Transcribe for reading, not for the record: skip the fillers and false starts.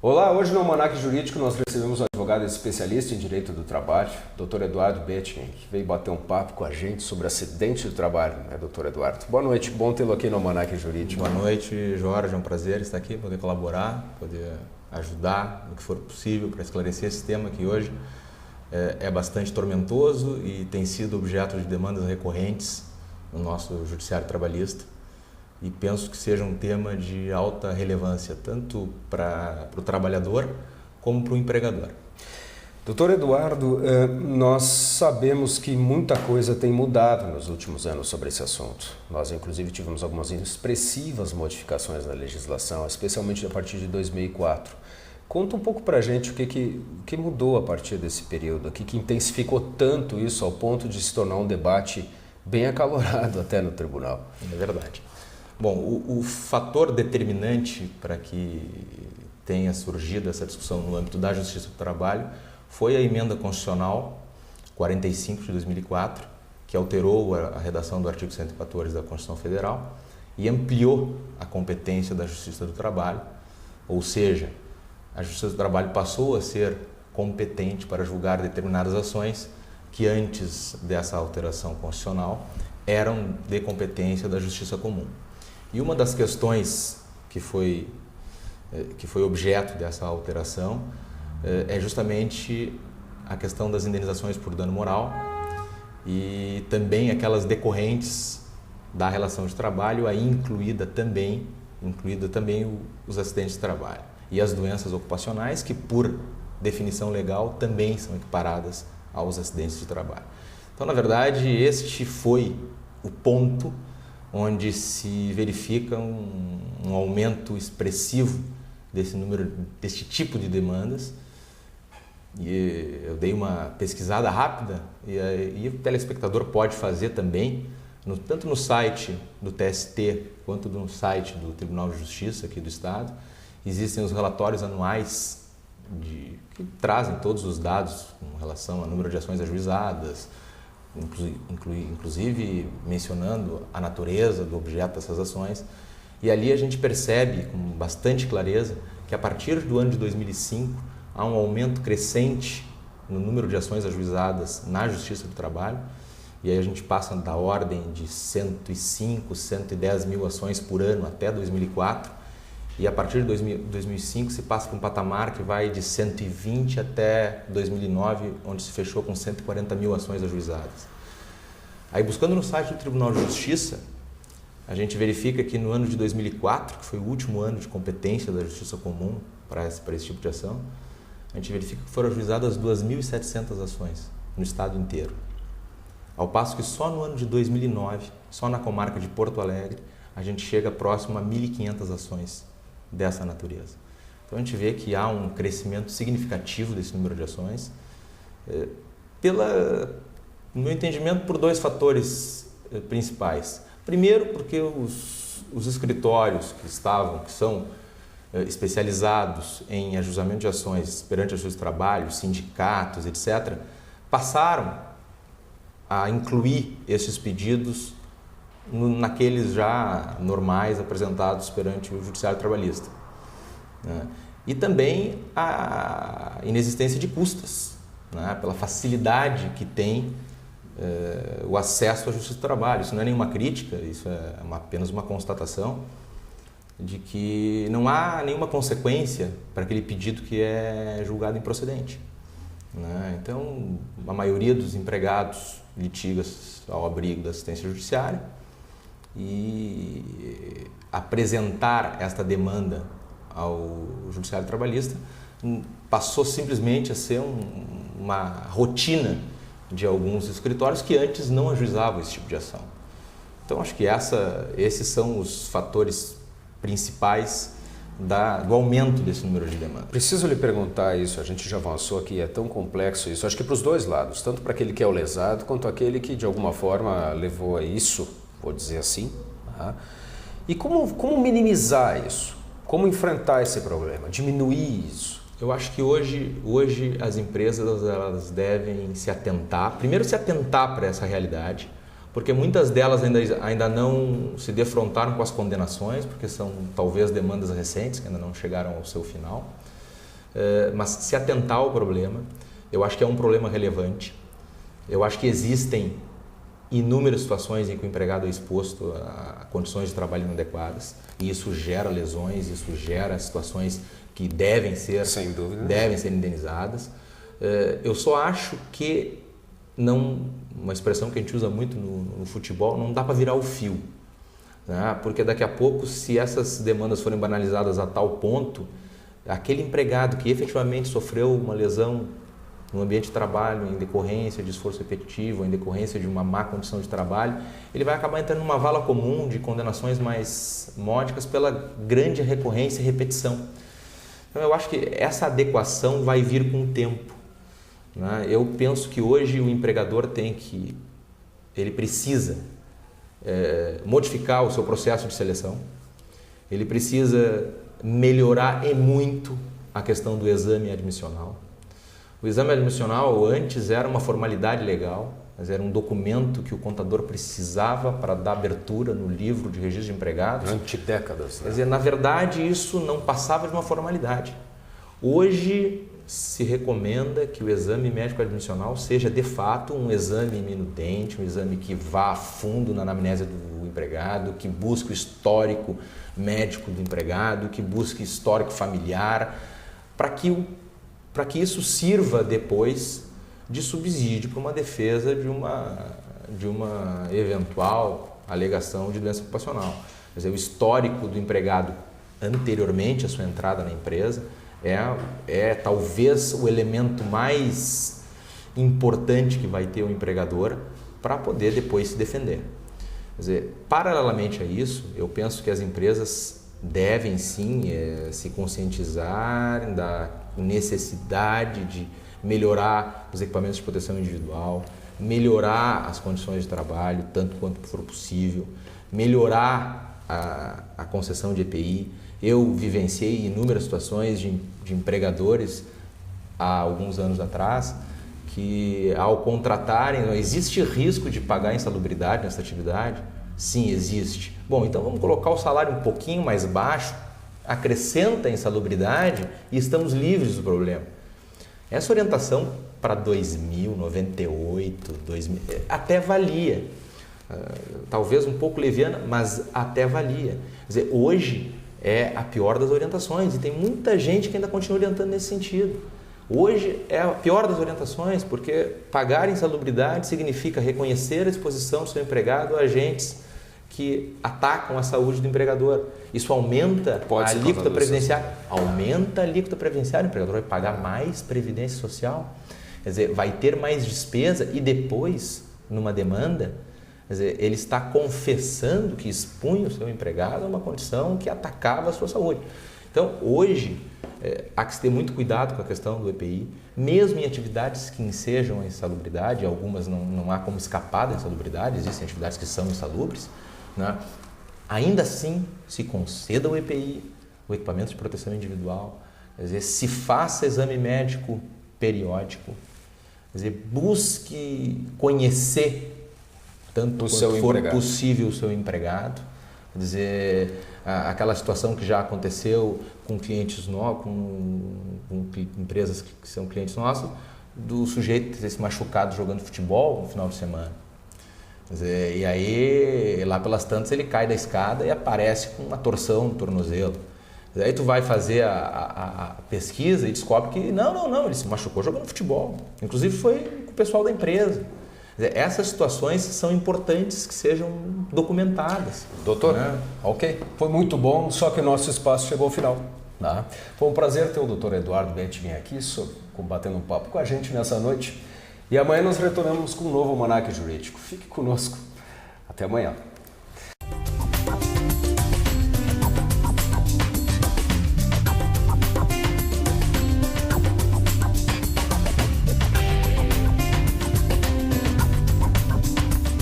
Olá, hoje no Almanac Jurídico nós recebemos um advogado especialista em Direito do Trabalho, Dr. Eduardo Bettinger, que veio bater um papo com a gente sobre acidente do trabalho, né, Dr. Eduardo? Boa noite, bom tê-lo aqui no Almanac Jurídico. Boa noite, Jorge, é um prazer estar aqui, poder colaborar, poder ajudar no que for possível para esclarecer esse tema que hoje é bastante tormentoso e tem sido objeto de demandas recorrentes no nosso judiciário trabalhista. E penso que seja um tema de alta relevância, tanto para o trabalhador como para o empregador. Doutor Eduardo, nós sabemos que muita coisa tem mudado nos últimos anos sobre esse assunto. Nós, inclusive, tivemos algumas expressivas modificações na legislação, especialmente a partir de 2004. Conta um pouco para a gente o que mudou a partir desse período, o que intensificou tanto isso ao ponto de se tornar um debate bem acalorado até no tribunal. É verdade. Bom, o fator determinante para que tenha surgido essa discussão no âmbito da Justiça do Trabalho foi a Emenda Constitucional 45 de 2004, que alterou a redação do artigo 114 da Constituição Federal e ampliou a competência da Justiça do Trabalho, ou seja, a Justiça do Trabalho passou a ser competente para julgar determinadas ações que antes dessa alteração constitucional eram de competência da Justiça Comum. E uma das questões que foi objeto dessa alteração é justamente a questão das indenizações por dano moral e também aquelas decorrentes da relação de trabalho, aí incluída também os acidentes de trabalho e as doenças ocupacionais, que por definição legal também são equiparadas aos acidentes de trabalho. Então, na verdade, este foi o ponto onde se verifica um aumento expressivo deste tipo de demandas. E eu dei uma pesquisada rápida e o telespectador pode fazer também, tanto no site do TST quanto no site do Tribunal de Justiça aqui do Estado. Existem os relatórios anuais que trazem todos os dados com relação ao número de ações ajuizadas, inclusive mencionando a natureza do objeto dessas ações. E ali a gente percebe com bastante clareza que a partir do ano de 2005 há um aumento crescente no número de ações ajuizadas na Justiça do Trabalho, e aí a gente passa da ordem de 105, 110 mil ações por ano até 2004, e a partir de 2005 se passa para um patamar que vai de 120 até 2009, onde se fechou com 140 mil ações ajuizadas. Aí, buscando no site do Tribunal de Justiça, a gente verifica que no ano de 2004, que foi o último ano de competência da Justiça Comum para esse tipo de ação, a gente verifica que foram ajuizadas 2.700 ações no estado inteiro. Ao passo que só no ano de 2009, só na comarca de Porto Alegre, a gente chega próximo a 1.500 ações dessa natureza. Então a gente vê que há um crescimento significativo desse número de ações, no meu entendimento, por dois fatores principais. Primeiro, porque os escritórios que são especializados em ajuizamento de ações perante a Justiça do Trabalho, sindicatos, etc., passaram a incluir esses pedidos naqueles já normais apresentados perante o Judiciário Trabalhista. E também a inexistência de custas, pela facilidade que tem o acesso à Justiça do Trabalho. Isso não é nenhuma crítica, isso é apenas uma constatação de que não há nenhuma consequência para aquele pedido que é julgado improcedente. Então, a maioria dos empregados litiga ao abrigo da assistência judiciária, e apresentar esta demanda ao Judiciário Trabalhista passou simplesmente a ser uma rotina de alguns escritórios que antes não ajuizavam esse tipo de ação. Então, acho que esses são os fatores principais do aumento desse número de demandas. Preciso lhe perguntar isso, a gente já avançou aqui, é tão complexo isso, acho que para os dois lados, tanto para aquele que é o lesado, quanto aquele que de alguma forma levou a isso, vou dizer assim. E como minimizar isso? Como enfrentar esse problema? Diminuir isso? Eu acho que hoje as empresas elas devem se atentar para essa realidade, porque muitas delas ainda não se defrontaram com as condenações, porque são talvez demandas recentes que ainda não chegaram ao seu final. mas se atentar ao problema, eu acho que é um problema relevante. Eu acho que existem inúmeras situações em que o empregado é exposto a condições de trabalho inadequadas e isso gera lesões, isso gera situações que devem ser indenizadas. Eu só acho que uma expressão que a gente usa muito no futebol, não dá para virar o fio, né? Porque daqui a pouco, se essas demandas forem banalizadas a tal ponto, aquele empregado que efetivamente sofreu uma lesão no ambiente de trabalho em decorrência de esforço repetitivo, em decorrência de uma má condição de trabalho, ele vai acabar entrando numa vala comum de condenações mais módicas pela grande recorrência e repetição. Então eu acho que essa adequação vai vir com o tempo, né? Eu penso que hoje o empregador ele precisa modificar o seu processo de seleção, ele precisa melhorar e muito a questão do exame admissional. O exame admissional antes era uma formalidade legal, mas era um documento que o contador precisava para dar abertura no livro de registro de empregados. Durante décadas. Né? Quer dizer, na verdade, isso não passava de uma formalidade. Hoje se recomenda que o exame médico admissional seja de fato um exame minudente, um exame que vá a fundo na anamnese do empregado, que busque o histórico médico do empregado, que busque histórico familiar, para que isso sirva depois de subsídio para uma defesa de uma eventual alegação de doença ocupacional. Quer dizer, o histórico do empregado anteriormente à sua entrada na empresa é talvez o elemento mais importante que vai ter o empregador para poder depois se defender. Quer dizer, paralelamente a isso, eu penso que as empresas devem sim se conscientizar da necessidade de melhorar os equipamentos de proteção individual, melhorar as condições de trabalho, tanto quanto for possível, melhorar a concessão de EPI. Eu vivenciei inúmeras situações de empregadores há alguns anos atrás que, ao contratarem, não existe risco de pagar insalubridade nessa atividade? Sim, existe. Bom, então vamos colocar o salário um pouquinho mais baixo, acrescenta a insalubridade e estamos livres do problema. Essa orientação para 2000, 98, 2000, até valia. Talvez um pouco leviana, mas até valia. Quer dizer, hoje é a pior das orientações e tem muita gente que ainda continua orientando nesse sentido. Hoje é a pior das orientações porque pagar insalubridade significa reconhecer a disposição do seu empregado a agentes que atacam a saúde do empregador. Isso aumenta a alíquota previdenciária. Aumenta a alíquota previdenciária, o empregador vai pagar mais previdência social. Quer dizer, vai ter mais despesa e depois, numa demanda, quer dizer, ele está confessando que expunha o seu empregado a uma condição que atacava a sua saúde. Então, hoje, há que se ter muito cuidado com a questão do EPI, mesmo em atividades que ensejam a insalubridade, algumas não há como escapar da insalubridade, existem atividades que são insalubres, né? Ainda assim, se conceda o EPI, o equipamento de proteção individual, quer dizer, se faça exame médico periódico, quer dizer, busque conhecer tanto quanto for possível o seu empregado, quer dizer, aquela situação que já aconteceu com clientes nossos, com empresas que são clientes nossos, do sujeito ter se machucado jogando futebol no final de semana. Quer dizer, e aí, lá pelas tantas, ele cai da escada e aparece com uma torção no tornozelo. Aí tu vai fazer a pesquisa e descobre que não, ele se machucou jogando futebol. Inclusive foi com o pessoal da empresa. Quer dizer, essas situações são importantes que sejam documentadas. Doutor, né? Ok, foi muito bom, só que o nosso espaço chegou ao final. Tá? Foi um prazer ter o doutor Eduardo Betti vir aqui, batendo um papo com a gente nessa noite. E amanhã nós retornamos com um novo Almanaque Jurídico. Fique conosco. Até amanhã.